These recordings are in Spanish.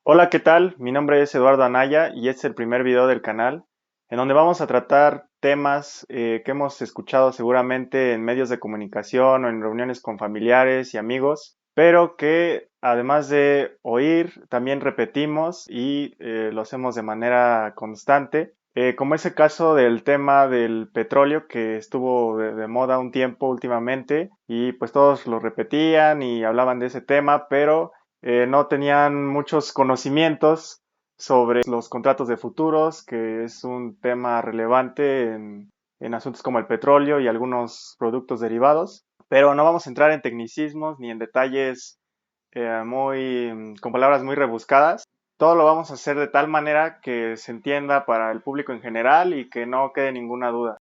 Hola, ¿qué tal? Mi nombre es Eduardo Anaya y este es el primer video del canal en donde vamos a tratar temas que hemos escuchado seguramente en medios de comunicación o en reuniones con familiares y amigos, pero que además de oír, también repetimos y lo hacemos de manera constante, como es el caso del tema del petróleo que estuvo de moda un tiempo últimamente y pues todos lo repetían y hablaban de ese tema, pero no tenían muchos conocimientos sobre los contratos de futuros, que es un tema relevante en asuntos como el petróleo y algunos productos derivados. Pero no vamos a entrar en tecnicismos ni en detalles con palabras muy rebuscadas. Todo lo vamos a hacer de tal manera que se entienda para el público en general y que no quede ninguna duda.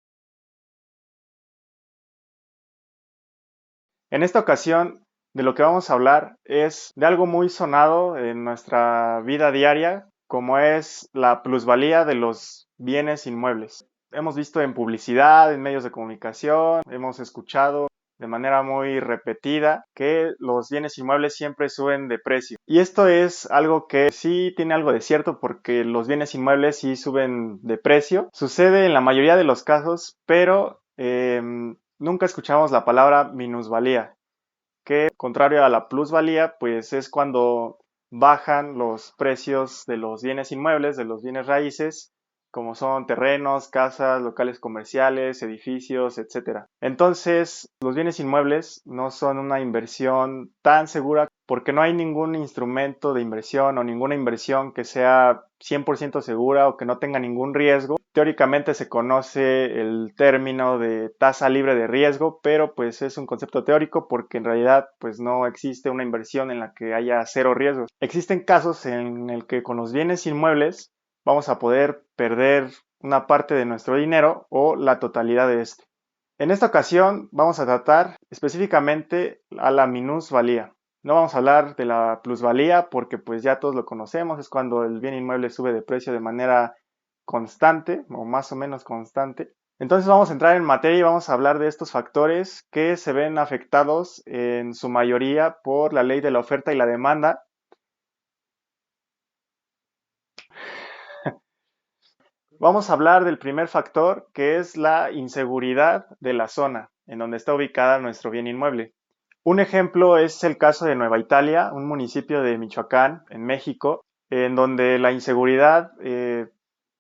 En esta ocasión, de lo que vamos a hablar es de algo muy sonado en nuestra vida diaria, como es la plusvalía de los bienes inmuebles. Hemos visto en publicidad, en medios de comunicación, hemos escuchado de manera muy repetida que los bienes inmuebles siempre suben de precio. Y esto es algo que sí tiene algo de cierto porque los bienes inmuebles sí suben de precio. Sucede en la mayoría de los casos, pero nunca escuchamos la palabra minusvalía, que contrario a la plusvalía, pues es cuando bajan los precios de los bienes inmuebles, de los bienes raíces, como son terrenos, casas, locales comerciales, edificios, etcétera. Entonces, los bienes inmuebles no son una inversión tan segura porque no hay ningún instrumento de inversión o ninguna inversión que sea 100% segura o que no tenga ningún riesgo. Teóricamente se conoce el término de tasa libre de riesgo, pero pues es un concepto teórico porque en realidad pues no existe una inversión en la que haya cero riesgos. Existen casos en el que con los bienes inmuebles vamos a poder perder una parte de nuestro dinero o la totalidad de este. En esta ocasión vamos a tratar específicamente a la minusvalía. No vamos a hablar de la plusvalía porque pues ya todos lo conocemos, es cuando el bien inmueble sube de precio de manera constante o más o menos constante. Entonces vamos a entrar en materia y vamos a hablar de estos factores que se ven afectados en su mayoría por la ley de la oferta y la demanda. Vamos a hablar del primer factor, que es la inseguridad de la zona en donde está ubicada nuestro bien inmueble. Un ejemplo es el caso de Nueva Italia, un municipio de Michoacán, en México, en donde la inseguridad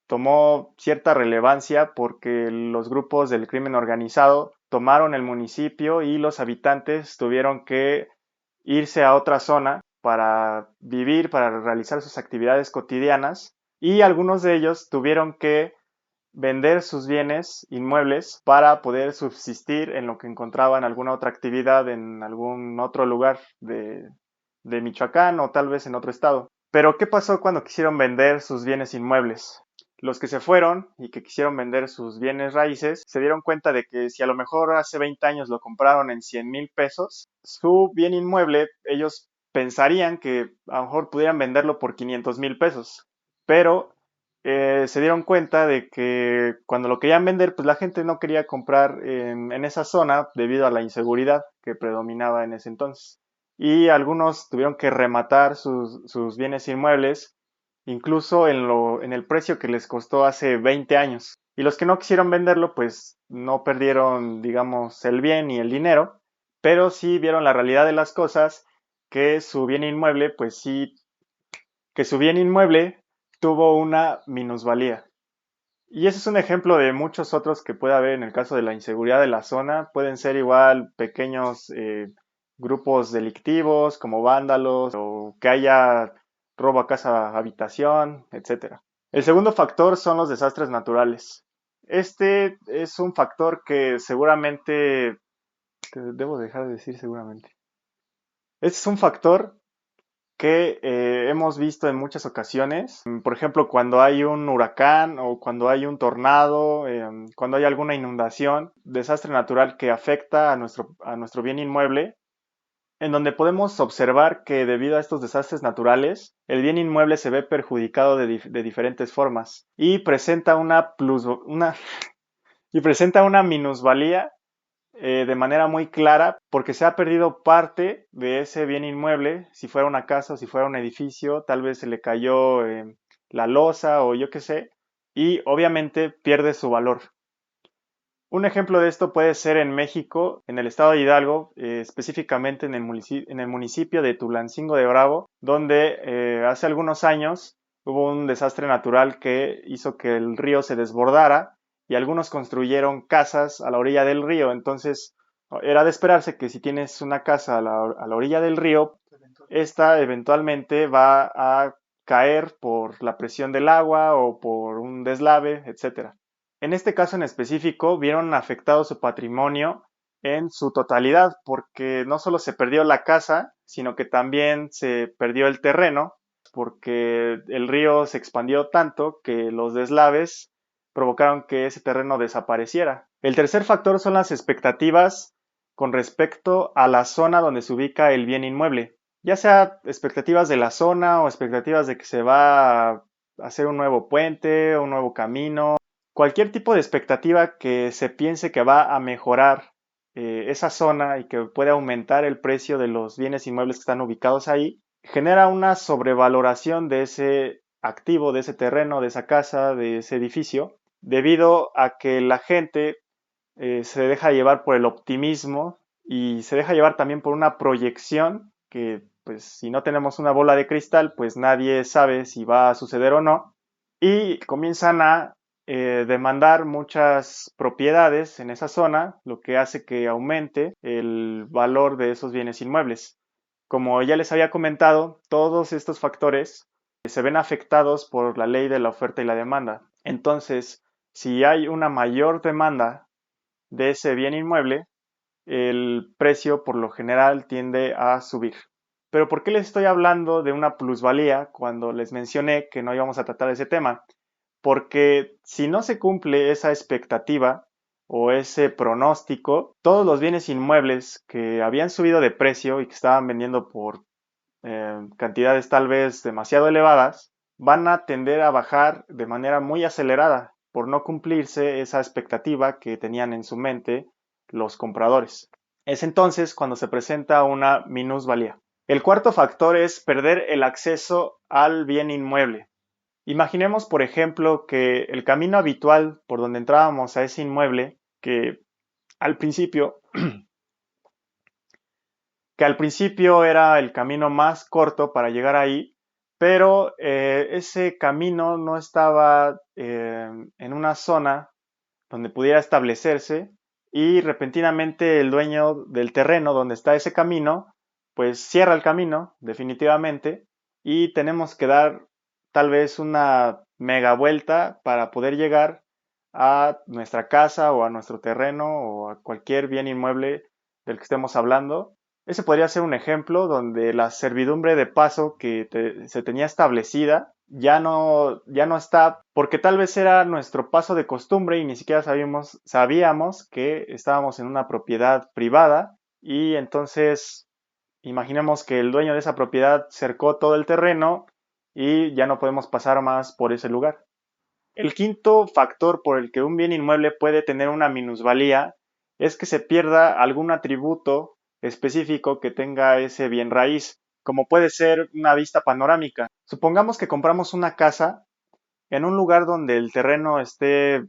tomó cierta relevancia porque los grupos del crimen organizado tomaron el municipio y los habitantes tuvieron que irse a otra zona para vivir, para realizar sus actividades cotidianas, y algunos de ellos tuvieron que vender sus bienes inmuebles para poder subsistir en lo que encontraban alguna otra actividad en algún otro lugar de Michoacán o tal vez en otro estado. Pero ¿qué pasó cuando quisieron vender sus bienes inmuebles? Los que se fueron y que quisieron vender sus bienes raíces se dieron cuenta de que si a lo mejor hace 20 años lo compraron en 100,000 pesos, su bien inmueble ellos pensarían que a lo mejor pudieran venderlo por 500,000 pesos. Pero se dieron cuenta de que cuando lo querían vender, pues la gente no quería comprar en esa zona debido a la inseguridad que predominaba en ese entonces. Y algunos tuvieron que rematar sus bienes inmuebles, incluso en el precio que les costó hace 20 años. Y los que no quisieron venderlo, pues no perdieron, digamos, el bien ni el dinero, pero sí vieron la realidad de las cosas, que su bien inmueble, pues sí, que su bien inmueble tuvo una minusvalía. Y ese es un ejemplo de muchos otros que puede haber en el caso de la inseguridad de la zona. Pueden ser igual pequeños grupos delictivos como vándalos o que haya robo a casa habitación, etcétera. El segundo factor son los desastres naturales. Este es un factor que seguramente, debo dejar de decir seguramente. Este es un factor que hemos visto en muchas ocasiones. Por ejemplo, cuando hay un huracán o cuando hay un tornado, cuando hay alguna inundación, desastre natural que afecta a nuestro bien inmueble, en donde podemos observar que debido a estos desastres naturales, el bien inmueble se ve perjudicado de diferentes formas y presenta una minusvalía de manera muy clara porque se ha perdido parte de ese bien inmueble, si fuera una casa o si fuera un edificio, tal vez se le cayó la losa o yo qué sé, y obviamente pierde su valor. Un ejemplo de esto puede ser en México, en el estado de Hidalgo, específicamente en el municipio de Tulancingo de Bravo, donde hace algunos años hubo un desastre natural que hizo que el río se desbordara y algunos construyeron casas a la orilla del río. Entonces, era de esperarse que si tienes una casa a la orilla del río, esta eventualmente va a caer por la presión del agua o por un deslave, etcétera. En este caso en específico, vieron afectado su patrimonio en su totalidad, porque no solo se perdió la casa, sino que también se perdió el terreno, porque el río se expandió tanto que los deslaves provocaron que ese terreno desapareciera. El tercer factor son las expectativas con respecto a la zona donde se ubica el bien inmueble, ya sea expectativas de la zona o expectativas de que se va a hacer un nuevo puente, un nuevo camino. Cualquier tipo de expectativa que se piense que va a mejorar esa zona y que puede aumentar el precio de los bienes inmuebles que están ubicados ahí, genera una sobrevaloración de ese activo, de ese terreno, de esa casa, de ese edificio, debido a que la gente se deja llevar por el optimismo y se deja llevar también por una proyección que, pues, si no tenemos una bola de cristal, pues nadie sabe si va a suceder o no, y comienzan a demandar muchas propiedades en esa zona, lo que hace que aumente el valor de esos bienes inmuebles. Como ya les había comentado, todos estos factores se ven afectados por la ley de la oferta y la demanda. Entonces, si hay una mayor demanda de ese bien inmueble, el precio por lo general tiende a subir. Pero ¿por qué les estoy hablando de una plusvalía cuando les mencioné que no íbamos a tratar ese tema? Porque si no se cumple esa expectativa o ese pronóstico, todos los bienes inmuebles que habían subido de precio y que estaban vendiendo por cantidades tal vez demasiado elevadas, van a tender a bajar de manera muy acelerada por no cumplirse esa expectativa que tenían en su mente los compradores. Es entonces cuando se presenta una minusvalía. El cuarto factor es perder el acceso al bien inmueble. Imaginemos, por ejemplo, que el camino habitual por donde entrábamos a ese inmueble, al principio, que al principio era el camino más corto para llegar ahí, pero ese camino no estaba en una zona donde pudiera establecerse y repentinamente el dueño del terreno donde está ese camino, pues cierra el camino definitivamente y tenemos que dar tal vez una mega vuelta para poder llegar a nuestra casa o a nuestro terreno o a cualquier bien inmueble del que estemos hablando. Ese podría ser un ejemplo donde la servidumbre de paso que se tenía establecida ya no está, porque tal vez era nuestro paso de costumbre y ni siquiera sabíamos que estábamos en una propiedad privada y entonces imaginemos que el dueño de esa propiedad cercó todo el terreno y ya no podemos pasar más por ese lugar. El quinto factor por el que un bien inmueble puede tener una minusvalía es que se pierda algún atributo específico que tenga ese bien raíz, como puede ser una vista panorámica. Supongamos que compramos una casa en un lugar donde el terreno esté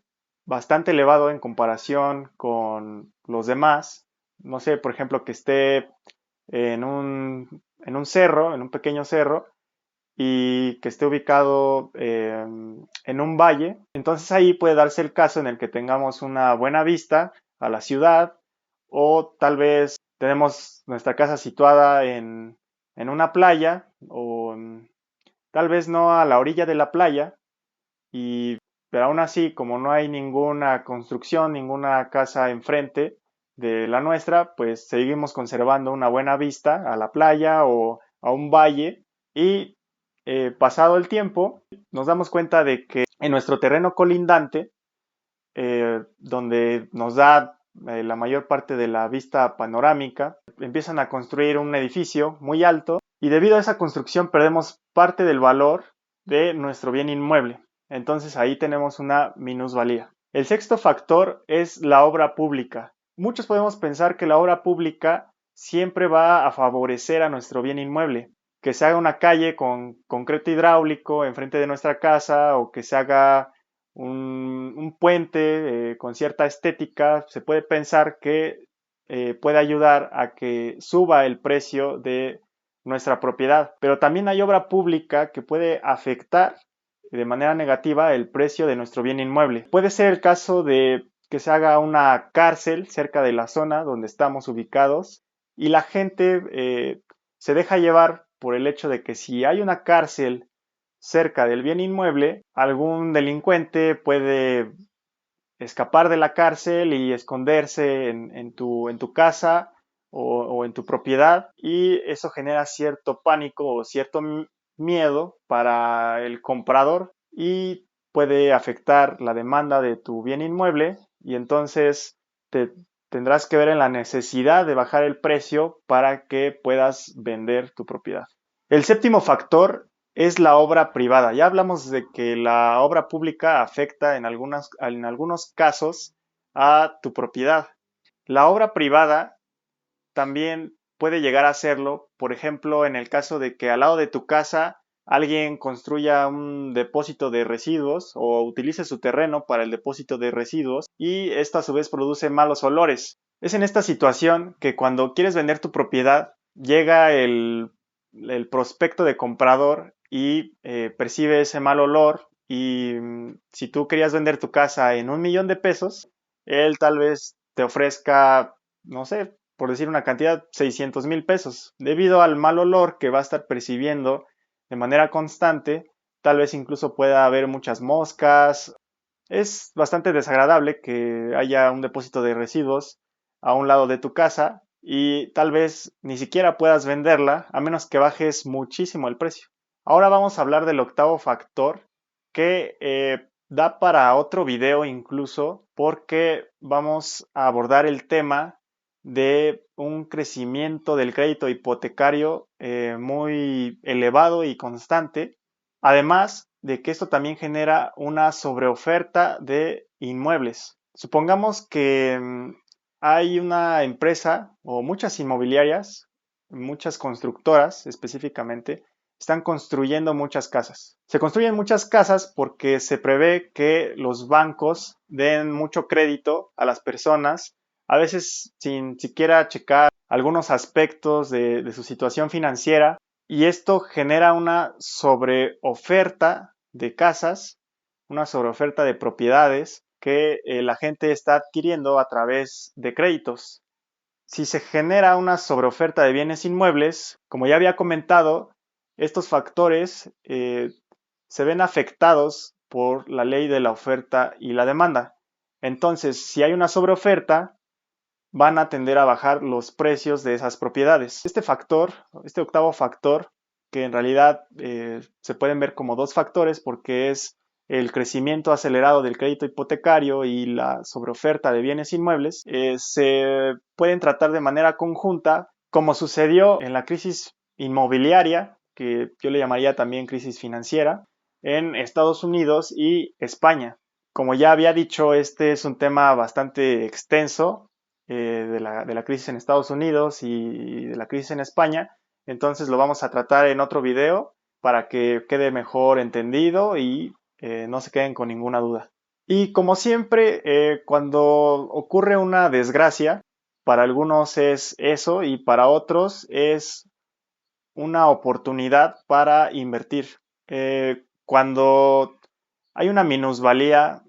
bastante elevado en comparación con los demás. No sé, por ejemplo, que esté en un cerro, en un pequeño cerro, y que esté ubicado en un valle. Entonces ahí puede darse el caso en el que tengamos una buena vista a la ciudad o tal vez tenemos nuestra casa situada en una playa o tal vez no a la orilla de la playa, pero aún así, como no hay ninguna construcción, ninguna casa enfrente de la nuestra, pues seguimos conservando una buena vista a la playa o a un valle y pasado el tiempo nos damos cuenta de que en nuestro terreno colindante, donde nos da la mayor parte de la vista panorámica, empiezan a construir un edificio muy alto y debido a esa construcción perdemos parte del valor de nuestro bien inmueble. Entonces ahí tenemos una minusvalía. El sexto factor es la obra pública. Muchos podemos pensar que la obra pública siempre va a favorecer a nuestro bien inmueble, que se haga una calle con concreto hidráulico enfrente de nuestra casa o que se haga un puente con cierta estética, se puede pensar que puede ayudar a que suba el precio de nuestra propiedad. Pero también hay obra pública que puede afectar de manera negativa el precio de nuestro bien inmueble. Puede ser el caso de que se haga una cárcel cerca de la zona donde estamos ubicados y la gente se deja llevar por el hecho de que si hay una cárcel cerca del bien inmueble, algún delincuente puede escapar de la cárcel y esconderse en tu casa o en tu propiedad y eso genera cierto pánico o cierto miedo para el comprador y puede afectar la demanda de tu bien inmueble y entonces te tendrás que ver en la necesidad de bajar el precio para que puedas vender tu propiedad. El séptimo factor es la obra privada. Ya hablamos de que la obra pública afecta en algunos casos a tu propiedad. La obra privada también puede llegar a hacerlo, por ejemplo, en el caso de que al lado de tu casa alguien construya un depósito de residuos o utilice su terreno para el depósito de residuos y esto a su vez produce malos olores. Es en esta situación que cuando quieres vender tu propiedad llega el prospecto de comprador y percibe ese mal olor y si tú querías vender tu casa en 1 millón de pesos, él tal vez te ofrezca, no sé, por decir una cantidad, 600,000 pesos. Debido al mal olor que va a estar percibiendo de manera constante, tal vez incluso pueda haber muchas moscas. Es bastante desagradable que haya un depósito de residuos a un lado de tu casa y tal vez ni siquiera puedas venderla a menos que bajes muchísimo el precio. Ahora vamos a hablar del octavo factor que da para otro video incluso porque vamos a abordar el tema de un crecimiento del crédito hipotecario muy elevado y constante, además de que esto también genera una sobreoferta de inmuebles. Supongamos que hay una empresa o muchas inmobiliarias, muchas constructoras específicamente, están construyendo muchas casas. Se construyen muchas casas porque se prevé que los bancos den mucho crédito a las personas, a veces sin siquiera checar algunos aspectos de su situación financiera, y esto genera una sobreoferta de casas, una sobreoferta de propiedades que la gente está adquiriendo a través de créditos. Si se genera una sobreoferta de bienes inmuebles, como ya había comentado, estos factores se ven afectados por la ley de la oferta y la demanda. Entonces, si hay una sobreoferta, van a tender a bajar los precios de esas propiedades. Este factor, este octavo factor, que en realidad se pueden ver como dos factores porque es el crecimiento acelerado del crédito hipotecario y la sobreoferta de bienes inmuebles, se pueden tratar de manera conjunta, como sucedió en la crisis inmobiliaria, que yo le llamaría también crisis financiera, en Estados Unidos y España. Como ya había dicho, este es un tema bastante extenso de la crisis en Estados Unidos y de la crisis en España. Entonces lo vamos a tratar en otro video para que quede mejor entendido y no se queden con ninguna duda. Y como siempre, cuando ocurre una desgracia, para algunos es eso y para otros es una oportunidad para invertir. Cuando hay una minusvalía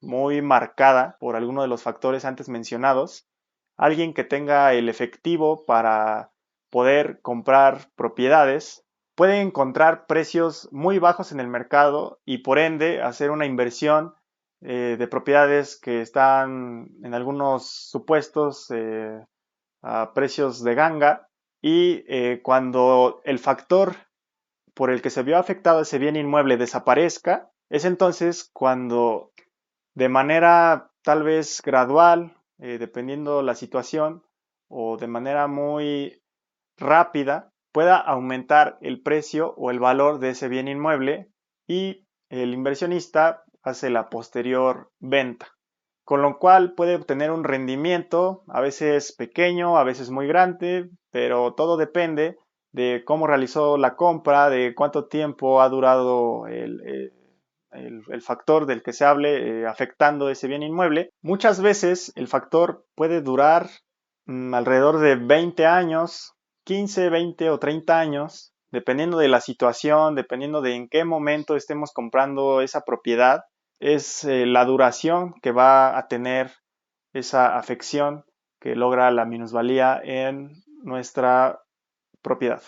muy marcada por alguno de los factores antes mencionados, alguien que tenga el efectivo para poder comprar propiedades puede encontrar precios muy bajos en el mercado y por ende hacer una inversión de propiedades que están en algunos supuestos a precios de ganga y cuando el factor por el que se vio afectado ese bien inmueble desaparezca, es entonces cuando de manera tal vez gradual, dependiendo la situación, o de manera muy rápida, pueda aumentar el precio o el valor de ese bien inmueble y el inversionista hace la posterior venta. con lo cual puede obtener un rendimiento, a veces pequeño, a veces muy grande, pero todo depende de cómo realizó la compra, de cuánto tiempo ha durado el factor del que se hable afectando ese bien inmueble. Muchas veces el factor puede durar alrededor de 20 años, 15, 20 o 30 años, dependiendo de la situación, dependiendo de en qué momento estemos comprando esa propiedad, es la duración que va a tener esa afección que logra la minusvalía en nuestra propiedad.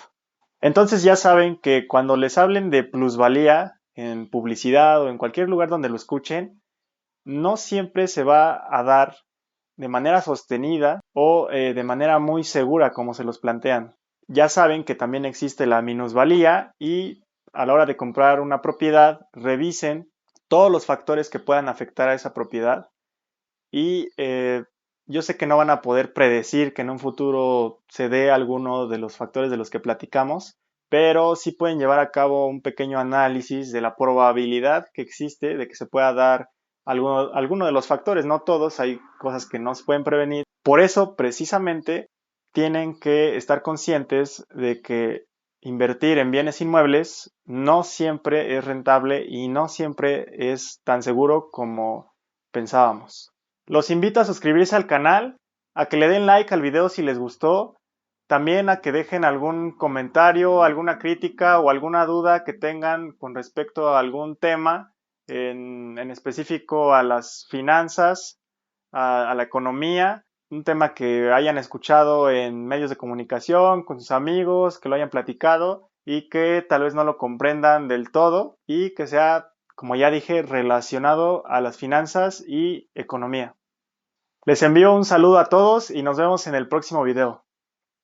Entonces ya saben que cuando les hablen de plusvalía en publicidad o en cualquier lugar donde lo escuchen, no siempre se va a dar de manera sostenida o de manera muy segura como se los plantean. Ya saben que también existe la minusvalía y a la hora de comprar una propiedad revisen todos los factores que puedan afectar a esa propiedad y yo sé que no van a poder predecir que en un futuro se dé alguno de los factores de los que platicamos, pero sí pueden llevar a cabo un pequeño análisis de la probabilidad que existe de que se pueda dar alguno de los factores, no todos, hay cosas que no se pueden prevenir. Por eso, precisamente, tienen que estar conscientes de que invertir en bienes inmuebles no siempre es rentable y no siempre es tan seguro como pensábamos. Los invito a suscribirse al canal, a que le den like al video si les gustó, también a que dejen algún comentario, alguna crítica o alguna duda que tengan con respecto a algún tema, en específico a las finanzas, a la economía, un tema que hayan escuchado en medios de comunicación, con sus amigos, que lo hayan platicado y que tal vez no lo comprendan del todo y que sea, como ya dije, relacionado a las finanzas y economía. Les envío un saludo a todos y nos vemos en el próximo video.